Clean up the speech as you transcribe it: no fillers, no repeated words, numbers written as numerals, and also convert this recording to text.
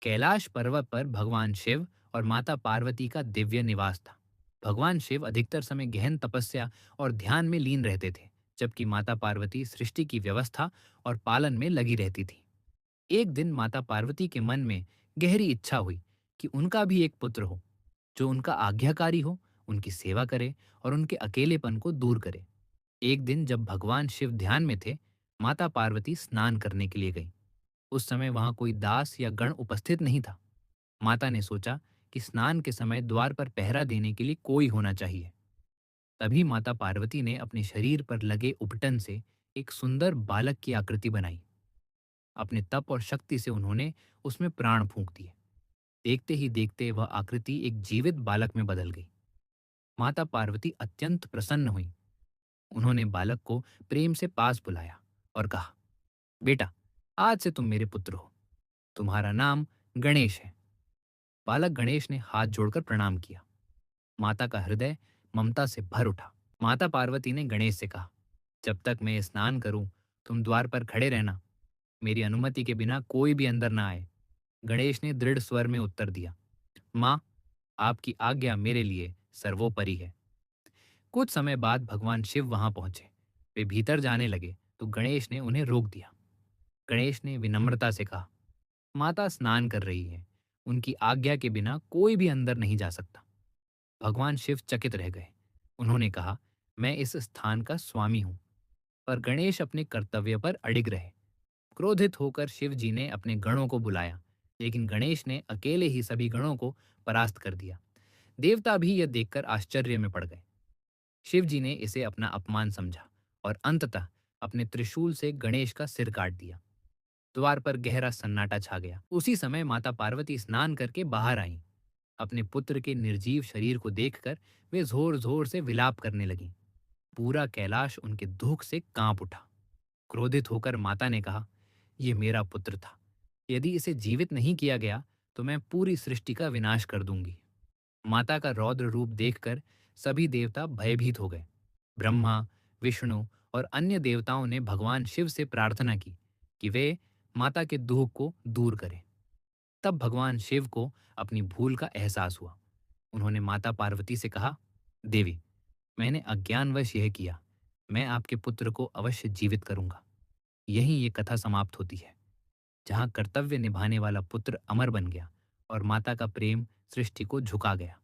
कैलाश पर्वत पर भगवान शिव और माता पार्वती का दिव्य निवास था। भगवान शिव अधिकतर समय गहन तपस्या और ध्यान में लीन रहते थे, जबकि माता पार्वती सृष्टि की व्यवस्था और पालन में लगी रहती थी। एक दिन माता पार्वती के मन में गहरी इच्छा हुई कि उनका भी एक पुत्र हो, जो उनका आज्ञाकारी हो, उनकी सेवा करे और उनके अकेलेपन को दूर करे। एक दिन जब भगवान शिव ध्यान में थे, माता पार्वती स्नान करने के लिए गई। उस समय वहां कोई दास या गण उपस्थित नहीं था। माता ने सोचा कि स्नान के समय द्वार पर पहरा देने के लिए कोई होना चाहिए। तभी माता पार्वती ने अपने शरीर पर लगे उपटन से एक सुंदर बालक की आकृति बनाई। अपने तप और शक्ति से उन्होंने उसमें प्राण फूंक दिए। देखते ही देखते वह आकृति एक जीवित बालक में बदल गई। माता पार्वती अत्यंत प्रसन्न हुई। उन्होंने बालक को प्रेम से पास बुलाया और कहा, बेटा, आज से तुम मेरे पुत्र हो। तुम्हारा नाम गणेश है। बालक गणेश ने हाथ जोड़कर प्रणाम किया। माता का हृदय ममता से भर उठा। माता पार्वती ने गणेश से कहा, जब तक मैं स्नान करूं, तुम द्वार पर खड़े रहना। मेरी अनुमति के बिना कोई भी अंदर ना आए। गणेश ने दृढ़ स्वर में उत्तर दिया, माँ, आपकी आज्ञा मेरे लिए सर्वोपरि है। कुछ समय बाद भगवान शिव वहां पहुंचे। वे भीतर जाने लगे तो गणेश ने उन्हें रोक दिया। गणेश ने विनम्रता से कहा, माता स्नान कर रही है। उनकी आज्ञा के बिना कोई भी अंदर नहीं जा सकता। भगवान शिव चकित रह गए। उन्होंने कहा, मैं इस स्थान का स्वामी हूं। पर गणेश अपने कर्तव्य पर अडिग रहे। क्रोधित होकर शिव जी ने अपने गणों को बुलाया, लेकिन गणेश ने अकेले ही सभी गणों को परास्त कर दिया। देवता भी यह देखकर आश्चर्य में पड़ गए। शिव जी ने इसे अपना अपमान समझा और अंततः अपने त्रिशूल से गणेश का सिर काट दिया। द्वार पर गहरा सन्नाटा छा गया। उसी समय माता पार्वती स्नान करके बाहर आईं। अपने पुत्र के निर्जीव शरीर को देखकर वे जोर जोर से विलाप करने लगीं। पूरा कैलाश उनके दुख से कांप उठा। क्रोधित होकर माता ने कहा, यह मेरा पुत्र था। यदि इसे जीवित नहीं किया गया तो मैं पूरी सृष्टि का विनाश कर दूंगी। माता का रौद्र रूप देखकर सभी देवता भयभीत हो गए। ब्रह्मा, विष्णु और अन्य देवताओं ने भगवान शिव से प्रार्थना की कि वे माता के दुख को दूर करें। तब भगवान शिव को अपनी भूल का एहसास हुआ। उन्होंने माता पार्वती से कहा, देवी, मैंने अज्ञानवश यह किया। मैं आपके पुत्र को अवश्य जीवित करूंगा। यहीं ये कथा समाप्त होती है, जहां कर्तव्य निभाने वाला पुत्र अमर बन गया और माता का प्रेम सृष्टि को झुका गया।